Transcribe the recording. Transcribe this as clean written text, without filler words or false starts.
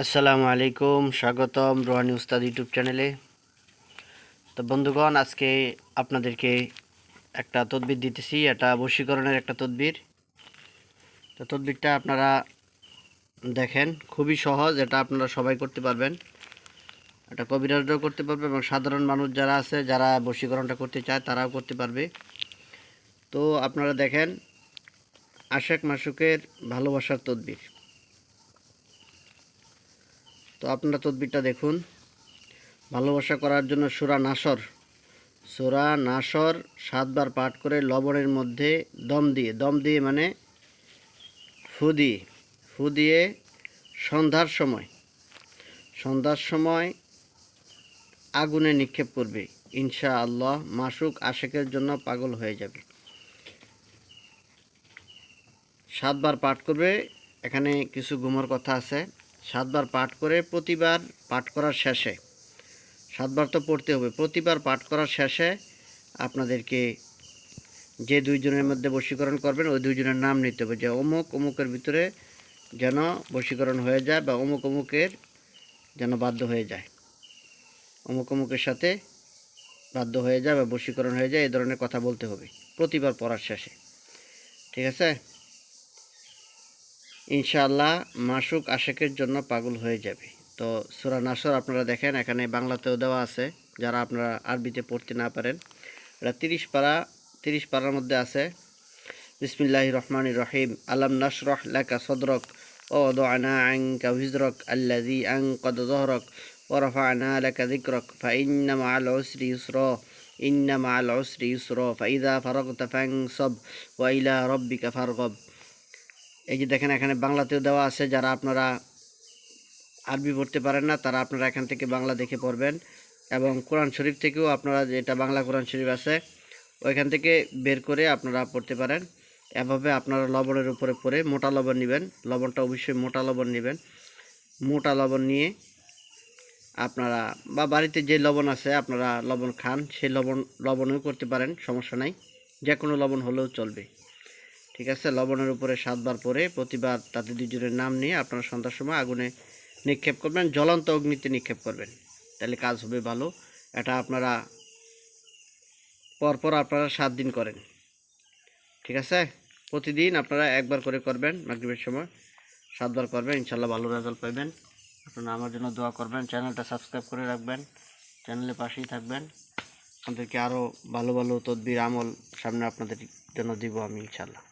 আসসালামু আলাইকুম, স্বাগতম রোহানি উস্তাদ ইউটিউব চ্যানেলে। তো বন্ধুগণ, আজকে আপনাদেরকে একটা তদবির দিতেছি। এটা বশীকরণের একটা তদবির। তো তদবিরটা আপনারা দেখেন, খুবই সহজ। এটা আপনারা সবাই করতে পারবেন। এটা কবিরাজরাও করতে পারবে এবং সাধারণ মানুষ যারা আছে, যারা বশীকরণটা করতে চায়, তারাও করতে পারবে। তো আপনারা দেখেন, আশেক মাসুকের ভালোবাসার তদবির। তো আপনারা তদবিরটা দেখুন। ভালোবাসা করার জন্য সূরা নাসর 7 বার পাঠ করে লবণের মধ্যে দম দিয়ে মানে ফু দিয়ে সন্ধ্যার সময় আগুনে নিক্ষেপ করবে। ইনশাআল্লাহ মাসুক আশেকের জন্য পাগল হয়ে যাবে। 7 বার পাঠ করবে। এখানে কিছু গুমর কথা আছে। 7 বার পাঠ করে প্রতিবার পাঠ করার শেষে, 7 বার তো পড়তে হবে, প্রতিবার পাঠ করার শেষে আপনাদেরকে যে দুইজনের মধ্যে বশীকরণ করবেন ওই দুইজনের নাম নিতে হবে, যে অমুকের ভিতরে যেন বশীকরণ হয়ে যায় বা অমুকের যেন বাধ্য হয়ে যায়, অমুকের সাথে বাধ্য হয়ে যায় বা বশীকরণ হয়ে যায়, এই ধরনের কথা বলতে হবে প্রতিবার পড়ার শেষে। ঠিক আছে? ইনশাআল্লাহ মাসুক আশেকের জন্য পাগল হয়ে যাবে। তো সূরা নাসর আপনারা দেখেন, এখানে বাংলাতেও দেওয়া আছে, যারা আপনারা আরবিতে পড়তে না পারেন। এটা 30 পারার মধ্যে আছে। বিসমিল্লাহির রহমানির রহিম। আলাম নাশরাহ লাকা সদরক ওয়া ওয়াদা'না আনকা ওয়িজরক আল্লাযী আনকাযা যহরক ওয়া রাফা'না লাকা যিকরক ফাইন্না মা'আল উসরি ইউসরা ফাইযা ফারাগতা ফানসাব ওয়া ইলা রাব্বিকা ফারগাব। এই যে দেখেন, এখানে বাংলাতেও দেওয়া আছে। যারা আপনারা আরবি পড়তে পারেন না, তারা আপনারা এখান থেকে বাংলা দেখে পড়বেন। এবং কোরআন শরীফ থেকেও আপনারা, যেটা বাংলা কোরআন শরীফ আছে, ওইখান থেকে বের করে আপনারা পড়তে পারেন। এভাবে আপনারা লবণের উপরে পরে মোটা লবণ নেবেন। লবণটা অবশ্যই মোটা লবণ নেবেন। মোটা লবণ নিয়ে আপনারা, বা বাড়িতে যে লবণ আছে আপনারা লবণ খান, সেই লবণেও করতে পারেন, সমস্যা নাই। যে কোনো লবণ হলেও চলবে। ঠিক আছে? লবণের উপরে 7 বার পরে প্রতিবার তাতে দুজনের নাম নিয়ে আপনারা সন্ধ্যার সময় আগুনে নিক্ষেপ করবেন, জ্বলন্ত অগ্নিতে নিক্ষেপ করবেন। তাহলে কাজ হবে ভালো। এটা আপনারা পরপর আপনারা 7 দিন করেন। ঠিক আছে? প্রতিদিন আপনারা একবার করে করবেন, মাগরিবের সময় 7 বার করবেন। ইনশাআল্লাহ ভালো রেজাল্ট পাবেন। আপনারা আমার জন্য দোয়া করবেন, চ্যানেলটা সাবস্ক্রাইব করে রাখবেন, চ্যানেলের পাশেই থাকবেন। আপনাদেরকে আরও ভালো ভালো তদবির আমল সামনে আপনাদের জন্য দিব আমি, ইনশাআল্লাহ।